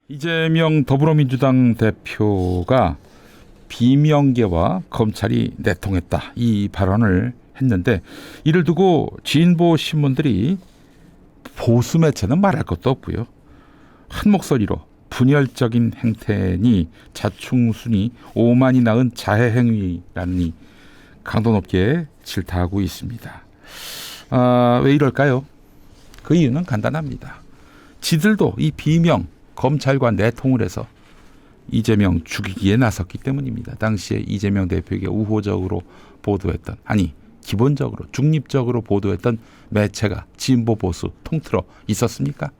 이재명 더불어민주당 대표가 비명계와 검찰이 내통했다 이 발언을 했는데, 이를 두고 진보 신문들이 보수 매체는 말할 것도 없고요, 한 목소리로 분열적인 행태니 자충순이 오만이 낳은 자해행위라니 강도 높게 질타하고 있습니다. 왜 이럴까요? 그 이유는 간단합니다. 지들도 이 비명 검찰과 내통을 해서 이재명 죽이기에 나섰기 때문입니다. 당시에 이재명 대표에게 우호적으로 보도했던, 아니 기본적으로 중립적으로 보도했던 매체가 진보 보수 통틀어 있었습니까?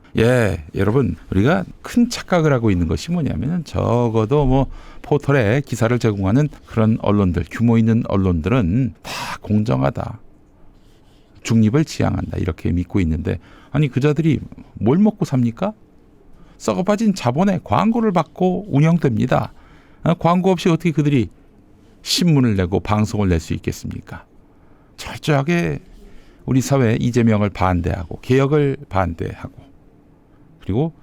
여러분, 우리가 큰 착각을 하고 있는 것이 뭐냐면, 적어도 포털에 기사를 제공하는 그런 언론들, 규모 있는 언론들은 다 공정하다, 중립을 지향한다 이렇게 믿고 있는데, 아니 그자들이 뭘 먹고 삽니까? 썩어빠진 자본에 광고를 받고 운영됩니다. 광고 없이 어떻게 그들이 신문을 내고 방송을 낼 수 있겠습니까? 철저하게 우리 사회 이재명을 반대하고 개혁을 반대하고, 그리고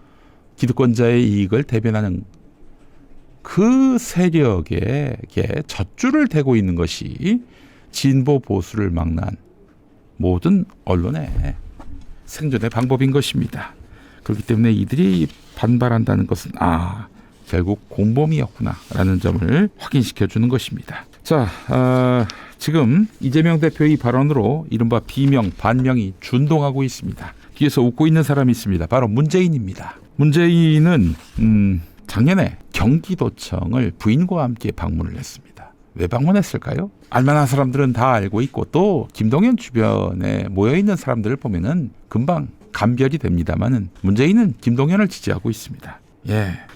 기득권자의 이익을 대변하는 그 세력에게 젖줄을 대고 있는 것이 진보 보수를 막는 모든 언론의 생존의 방법인 것입니다. 그렇기 때문에 이들이 반발한다는 것은 결국 공범이었구나라는 점을 확인시켜 주는 것입니다. 자, 지금 이재명 대표의 발언으로 이른바 비명, 반명이 준동하고 있습니다. 뒤에서 웃고 있는 사람이 있습니다. 바로 문재인입니다. 문재인은 작년에 경기도청을 부인과 함께 방문을 했습니다. 왜 방문했을까요? 알만한 사람들은 다 알고 있고, 또 김동연 주변에 모여있는 사람들을 보면은 금방 감별이 됩니다만은, 문재인은 김동연을 지지하고 있습니다.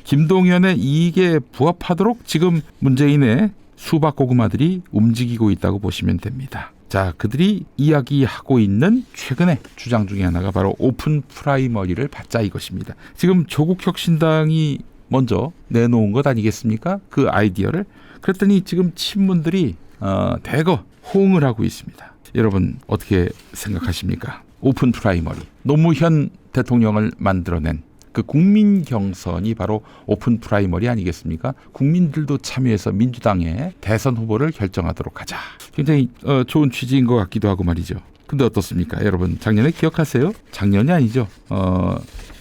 김동연의 이익에 부합하도록 지금 문재인의 수박 고구마들이 움직이고 있다고 보시면 됩니다. 자, 그들이 이야기하고 있는 최근의 주장 중에 하나가 바로 오픈 프라이머리를 받자 이것입니다. 지금 조국혁신당이 먼저 내놓은 것 아니겠습니까? 그 아이디어를. 그랬더니 지금 친문들이 대거 호응을 하고 있습니다. 여러분 어떻게 생각하십니까? 오픈 프라이머리, 노무현 대통령을 만들어낸 그 국민 경선이 바로 오픈 프라이머리 아니겠습니까? 국민들도 참여해서 민주당의 대선 후보를 결정하도록 하자. 굉장히 좋은 취지인 것 같기도 하고 말이죠. 근데 어떻습니까? 여러분 작년에 기억하세요? 작년이 아니죠.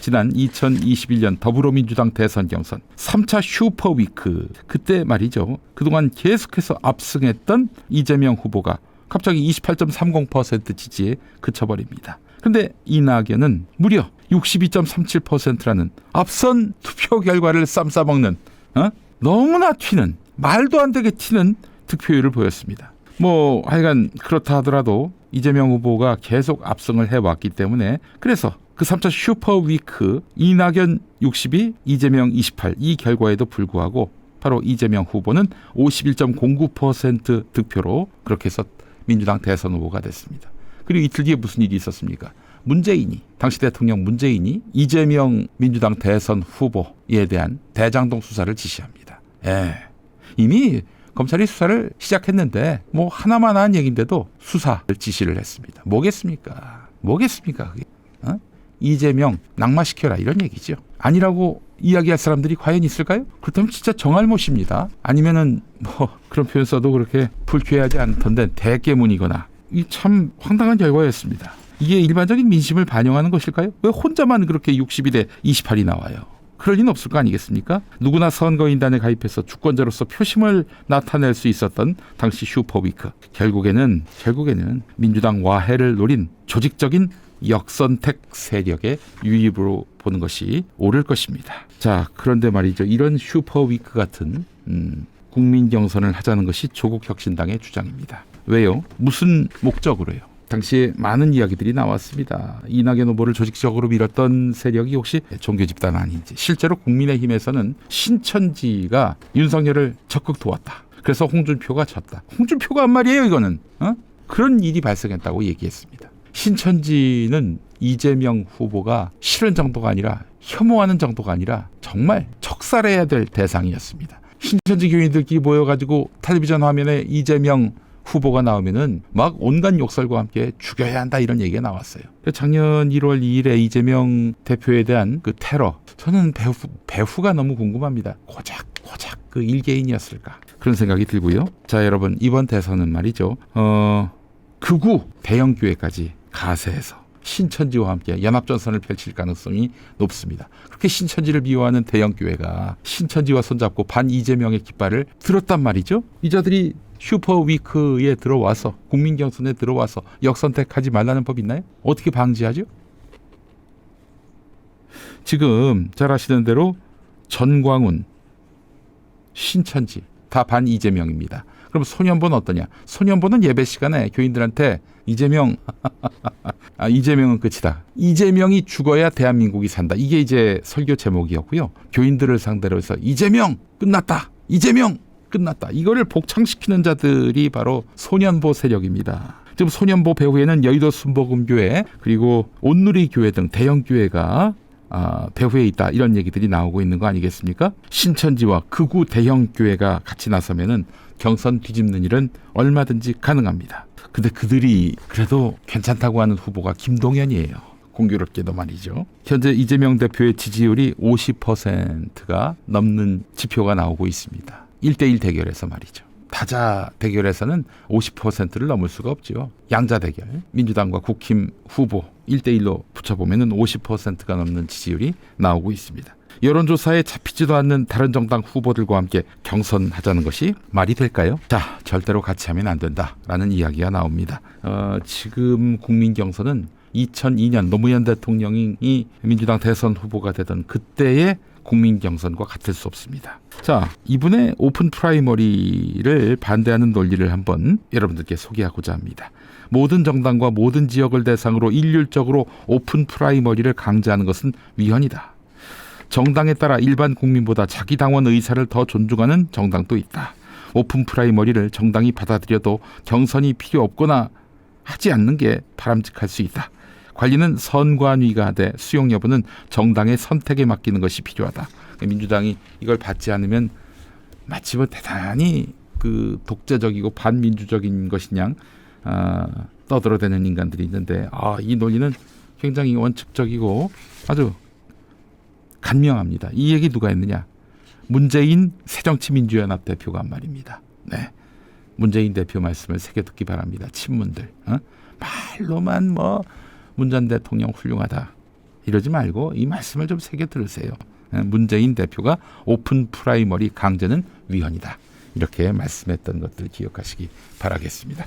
지난 2021년 더불어민주당 대선 경선 3차 슈퍼위크, 그때 말이죠. 그동안 계속해서 압승했던 이재명 후보가 갑자기 28.30% 지지에 그쳐버립니다. 그런데 이낙연은 무려 62.37%라는 앞선 투표 결과를 쌈싸먹는 너무나 튀는, 말도 안 되게 튀는 득표율을 보였습니다. 하여간 그렇다 하더라도 이재명 후보가 계속 압승을 해왔기 때문에, 그래서 그 3차 슈퍼위크 이낙연 62, 이재명 28 이 결과에도 불구하고 바로 이재명 후보는 51.09% 득표로 그렇게 해서 민주당 대선 후보가 됐습니다. 그리고 이틀 뒤에 무슨 일이 있었습니까? 문재인이, 당시 대통령 문재인이 이재명 민주당 대선 후보에 대한 대장동 수사를 지시합니다. 이미 검찰이 수사를 시작했는데 하나만 한 얘기인데도 수사를 지시를 했습니다. 뭐겠습니까? 그게? 이재명 낙마시켜라 이런 얘기죠. 아니라고 이야기할 사람들이 과연 있을까요? 그렇다면 진짜 정알못입니다. 아니면은 그런 표현 써도 그렇게 불쾌하지 않던데 대깨문이거나, 이 참 황당한 결과였습니다. 이게 일반적인 민심을 반영하는 것일까요? 왜 혼자만 그렇게 62대 28이 나와요? 그럴 리는 없을 거 아니겠습니까? 누구나 선거인단에 가입해서 주권자로서 표심을 나타낼 수 있었던 당시 슈퍼위크, 결국에는 민주당 와해를 노린 조직적인 역선택 세력의 유입으로 보는 것이 옳을 것입니다. 자, 그런데 말이죠, 이런 슈퍼위크 같은 국민 경선을 하자는 것이 조국혁신당의 주장입니다. 왜요? 무슨 목적으로요? 당시에 많은 이야기들이 나왔습니다. 이낙연 후보를 조직적으로 밀었던 세력이 혹시 종교 집단 아닌지. 실제로 국민의힘에서는 신천지가 윤석열을 적극 도왔다. 그래서 홍준표가 졌다. 홍준표가 한 말이에요, 이거는. 그런 일이 발생했다고 얘기했습니다. 신천지는 이재명 후보가 싫은 정도가 아니라, 혐오하는 정도가 아니라 정말 척살해야 될 대상이었습니다. 신천지 교인들끼리 모여가지고 텔레비전 화면에 이재명 후보가 나오면은 막 온갖 욕설과 함께 죽여야 한다 이런 얘기가 나왔어요. 작년 1월 2일에 이재명 대표에 대한 그 테러, 저는 배후가 너무 궁금합니다. 고작 그 일개인이었을까 그런 생각이 들고요. 자, 여러분, 이번 대선은 말이죠. 극우 대형 교회까지 가세해서 신천지와 함께 연합전선을 펼칠 가능성이 높습니다. 그렇게 신천지를 미워하는 대형 교회가 신천지와 손잡고 반 이재명의 깃발을 들었단 말이죠. 이자들이 슈퍼위크에 들어와서 국민 경선에 들어와서 역선택하지 말라는 법 있나요? 어떻게 방지하죠? 지금 잘 아시는 대로 전광훈, 신천지 다 반 이재명입니다. 그럼 소년보는 어떠냐? 소년보는 예배 시간에 교인들한테 이재명은 끝이다. 이재명이 죽어야 대한민국이 산다. 이게 이제 설교 제목이었고요. 교인들을 상대로 해서 이재명 끝났다. 이재명 끝났다. 이거를 복창시키는 자들이 바로 소년보 세력입니다. 지금 소년보 배후에는 여의도 순복음교회 그리고 온누리교회 등 대형 교회가 배후에 있다 이런 얘기들이 나오고 있는 거 아니겠습니까? 신천지와 극우 대형 교회가 같이 나서면은 경선 뒤집는 일은 얼마든지 가능합니다. 근데 그들이 그래도 괜찮다고 하는 후보가 김동연이에요. 공교롭게도 말이죠. 현재 이재명 대표의 지지율이 50%가 넘는 지표가 나오고 있습니다. 1대1 대결에서 말이죠. 타자 대결에서는 50%를 넘을 수가 없죠. 양자 대결, 민주당과 국힘 후보 1대1로 붙여보면 50%가 넘는 지지율이 나오고 있습니다. 여론조사에 잡히지도 않는 다른 정당 후보들과 함께 경선하자는 것이 말이 될까요? 자, 절대로 같이 하면 안 된다라는 이야기가 나옵니다. 지금 국민 경선은 2002년 노무현 대통령이 민주당 대선 후보가 되던 그때의 국민 경선과 같을 수 없습니다. 자, 이분의 오픈 프라이머리를 반대하는 논리를 한번 여러분들께 소개하고자 합니다. 모든 정당과 모든 지역을 대상으로 일률적으로 오픈 프라이머리를 강제하는 것은 위헌이다. 정당에 따라 일반 국민보다 자기 당원 의사를 더 존중하는 정당도 있다. 오픈 프라이머리를 정당이 받아들여도 경선이 필요 없거나 하지 않는 게 바람직할 수 있다. 관리는 선관위가 하되 수용 여부는 정당의 선택에 맡기는 것이 필요하다. 민주당이 이걸 받지 않으면 마치 뭐 대단히 그 독재적이고 반민주적인 것이냐 떠들어대는 인간들이 있는데 이 논리는 굉장히 원칙적이고 아주 간명합니다. 이 얘기 누가 했느냐? 문재인 새정치민주연합 대표가 한 말입니다. 네, 문재인 대표 말씀을 새겨 듣기 바랍니다. 친문들 말로만 뭐 문 전 대통령 훌륭하다 이러지 말고 이 말씀을 좀 새겨 들으세요. 문재인 대표가 오픈 프라이머리 강제는 위헌이다. 이렇게 말씀했던 것들 기억하시기 바라겠습니다.